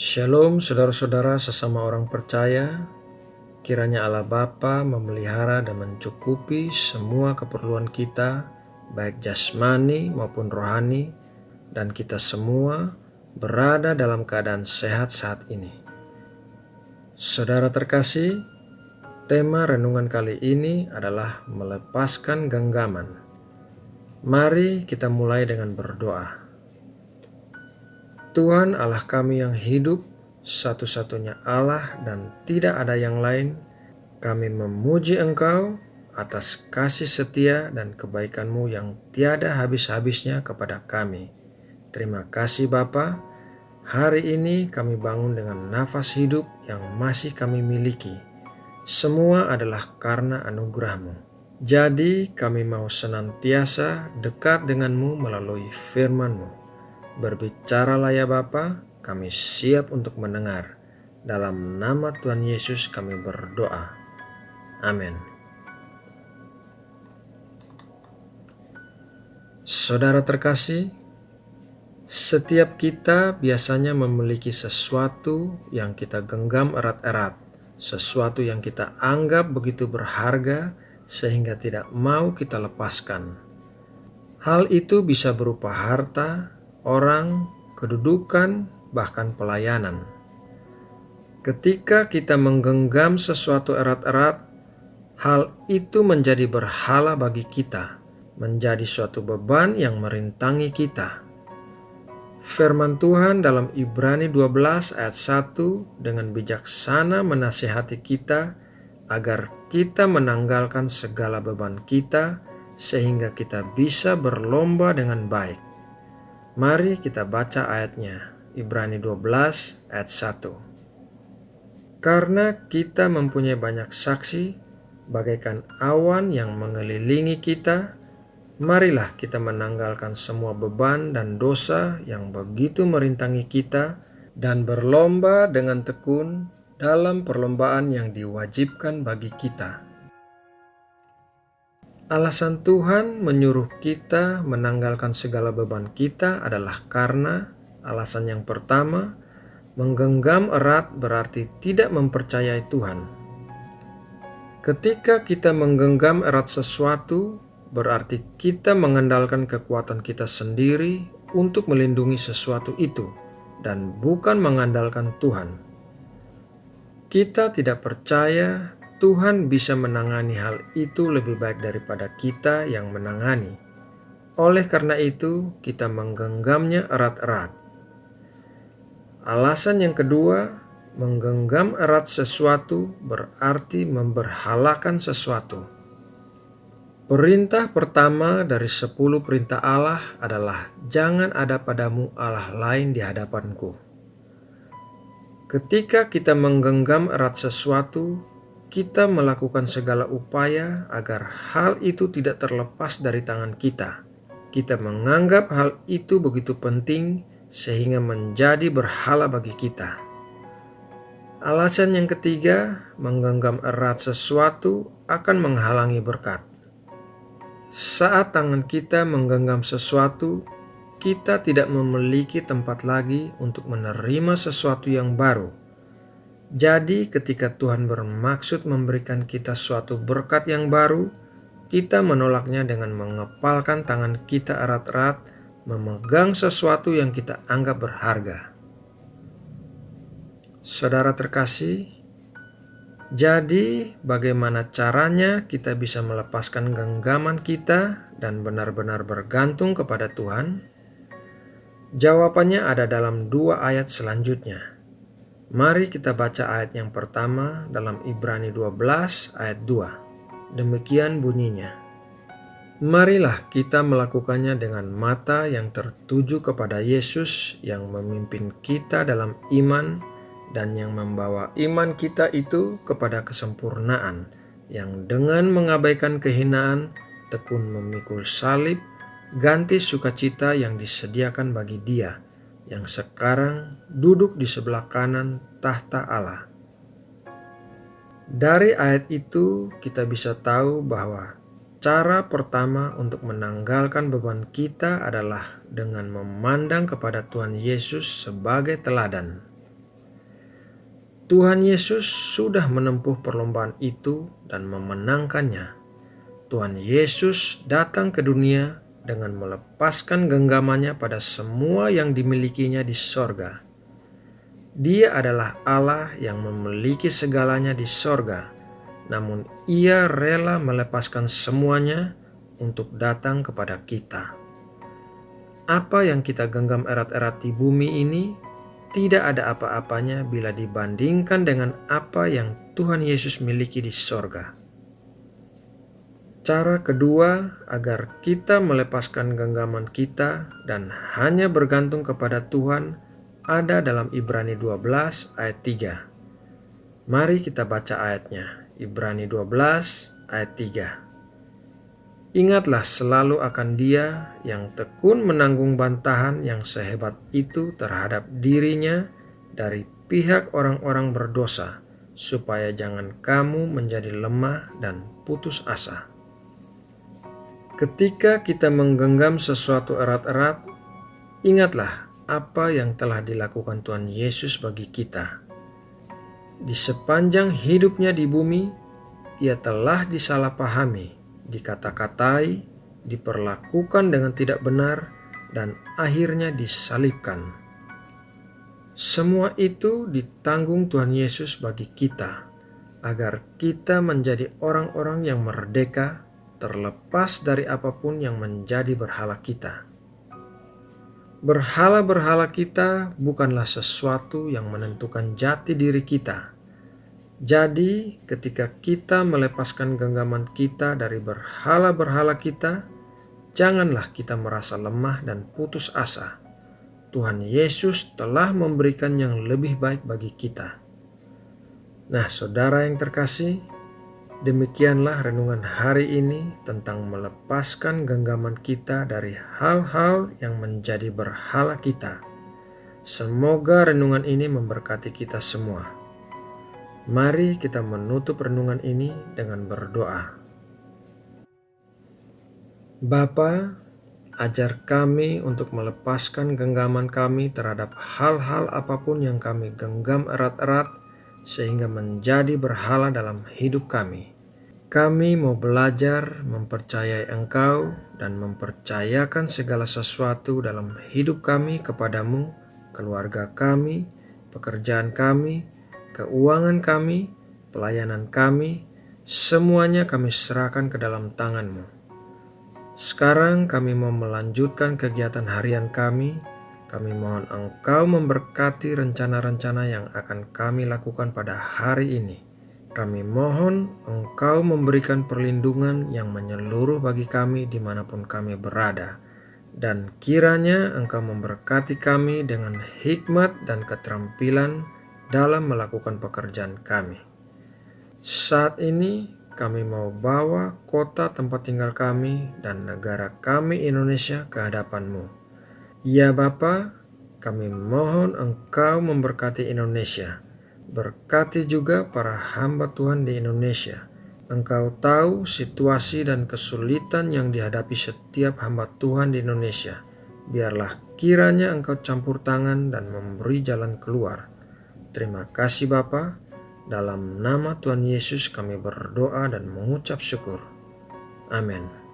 Shalom saudara-saudara sesama orang percaya, kiranya Allah Bapa memelihara dan mencukupi semua keperluan kita, baik jasmani maupun rohani, dan kita semua berada dalam keadaan sehat saat ini. Saudara terkasih, tema renungan kali ini adalah melepaskan genggaman. Mari kita mulai dengan berdoa. Tuhan Allah kami yang hidup, satu-satunya Allah dan tidak ada yang lain, kami memuji Engkau atas kasih setia dan kebaikan-Mu yang tiada habis-habisnya kepada kami. Terima kasih Bapa, hari ini kami bangun dengan nafas hidup yang masih kami miliki. Semua adalah karena anugerah-Mu. Jadi kami mau senantiasa dekat dengan-Mu melalui firman-Mu. Berbicaralah ya Bapa, kami siap untuk mendengar. Dalam nama Tuhan Yesus kami berdoa. Amin. Saudara terkasih, setiap kita biasanya memiliki sesuatu yang kita genggam erat-erat, sesuatu yang kita anggap begitu berharga sehingga tidak mau kita lepaskan. Hal itu bisa berupa harta, orang, kedudukan, bahkan pelayanan. Ketika kita menggenggam sesuatu erat-erat, hal itu menjadi berhala bagi kita, menjadi suatu beban yang merintangi kita. Firman Tuhan dalam Ibrani 12 ayat 1 dengan bijaksana menasihati kita agar kita menanggalkan segala beban kita sehingga kita bisa berlomba dengan baik. Mari kita baca ayatnya, Ibrani 12 ayat 1. Karena kita mempunyai banyak saksi, bagaikan awan yang mengelilingi kita, marilah kita menanggalkan semua beban dan dosa yang begitu merintangi kita dan berlomba dengan tekun dalam perlombaan yang diwajibkan bagi kita. Alasan Tuhan menyuruh kita menanggalkan segala beban kita adalah karena alasan yang pertama, menggenggam erat berarti tidak mempercayai Tuhan. Ketika kita menggenggam erat sesuatu, berarti kita mengandalkan kekuatan kita sendiri untuk melindungi sesuatu itu dan bukan mengandalkan Tuhan. Kita tidak percaya Tuhan bisa menangani hal itu lebih baik daripada kita yang menangani. Oleh karena itu, kita menggenggamnya erat-erat. Alasan yang kedua, menggenggam erat sesuatu berarti memberhalakan sesuatu. Perintah pertama dari 10 perintah Allah adalah jangan ada padamu Allah lain di hadapanku. Ketika kita menggenggam erat sesuatu, kita melakukan segala upaya agar hal itu tidak terlepas dari tangan kita. Kita menganggap hal itu begitu penting sehingga menjadi berhala bagi kita. Alasan yang ketiga, menggenggam erat sesuatu akan menghalangi berkat. Saat tangan kita menggenggam sesuatu, kita tidak memiliki tempat lagi untuk menerima sesuatu yang baru. Jadi ketika Tuhan bermaksud memberikan kita suatu berkat yang baru, kita menolaknya dengan mengepalkan tangan kita erat-erat, memegang sesuatu yang kita anggap berharga. Saudara terkasih, jadi bagaimana caranya kita bisa melepaskan genggaman kita dan benar-benar bergantung kepada Tuhan? Jawabannya ada dalam 2 ayat selanjutnya. Mari kita baca ayat yang pertama dalam Ibrani 12 ayat 2. Demikian bunyinya. Marilah kita melakukannya dengan mata yang tertuju kepada Yesus yang memimpin kita dalam iman dan yang membawa iman kita itu kepada kesempurnaan, yang dengan mengabaikan kehinaan tekun memikul salib, ganti sukacita yang disediakan bagi Dia yang sekarang duduk di sebelah kanan tahta Allah. Dari ayat itu kita bisa tahu bahwa cara pertama untuk menanggalkan beban kita adalah dengan memandang kepada Tuhan Yesus sebagai teladan. Tuhan Yesus sudah menempuh perlombaan itu dan memenangkannya. Tuhan Yesus datang ke dunia dengan melepaskan genggamannya pada semua yang dimilikinya di sorga. Dia adalah Allah yang memiliki segalanya di sorga, namun Ia rela melepaskan semuanya untuk datang kepada kita. Apa yang kita genggam erat-erat di bumi ini tidak ada apa-apanya bila dibandingkan dengan apa yang Tuhan Yesus miliki di sorga. Cara kedua agar kita melepaskan genggaman kita dan hanya bergantung kepada Tuhan ada dalam Ibrani 12 ayat 3. Mari kita baca ayatnya. Ibrani 12 ayat 3. Ingatlah selalu akan Dia yang tekun menanggung bantahan yang sehebat itu terhadap dirinya dari pihak orang-orang berdosa, supaya jangan kamu menjadi lemah dan putus asa. Ketika kita menggenggam sesuatu erat-erat, ingatlah apa yang telah dilakukan Tuhan Yesus bagi kita. Di sepanjang hidupnya di bumi, Ia telah disalahpahami, dikata-katai, diperlakukan dengan tidak benar, dan akhirnya disalibkan. Semua itu ditanggung Tuhan Yesus bagi kita, agar kita menjadi orang-orang yang merdeka, terlepas dari apapun yang menjadi berhala kita. Berhala-berhala kita bukanlah sesuatu yang menentukan jati diri kita. Jadi, ketika kita melepaskan genggaman kita dari berhala-berhala kita, janganlah kita merasa lemah dan putus asa. Tuhan Yesus telah memberikan yang lebih baik bagi kita. Nah, saudara yang terkasih, demikianlah renungan hari ini tentang melepaskan genggaman kita dari hal-hal yang menjadi berhala kita. Semoga renungan ini memberkati kita semua. Mari kita menutup renungan ini dengan berdoa. Bapa, ajar kami untuk melepaskan genggaman kami terhadap hal-hal apapun yang kami genggam erat-erat sehingga menjadi berhala dalam hidup kami. Kami mau belajar mempercayai Engkau dan mempercayakan segala sesuatu dalam hidup kami kepadamu, keluarga kami, pekerjaan kami, keuangan kami, pelayanan kami, semuanya kami serahkan ke dalam tangan-Mu. Sekarang kami mau melanjutkan kegiatan harian kami. Kami mohon Engkau memberkati rencana-rencana yang akan kami lakukan pada hari ini. Kami mohon Engkau memberikan perlindungan yang menyeluruh bagi kami dimanapun kami berada. Dan kiranya Engkau memberkati kami dengan hikmat dan keterampilan dalam melakukan pekerjaan kami. Saat ini kami mau bawa kota tempat tinggal kami dan negara kami Indonesia ke hadapan-Mu. Ya Bapa, kami mohon Engkau memberkati Indonesia. Berkati juga para hamba Tuhan di Indonesia. Engkau tahu situasi dan kesulitan yang dihadapi setiap hamba Tuhan di Indonesia. Biarlah kiranya Engkau campur tangan dan memberi jalan keluar. Terima kasih Bapa. Dalam nama Tuhan Yesus kami berdoa dan mengucap syukur. Amin.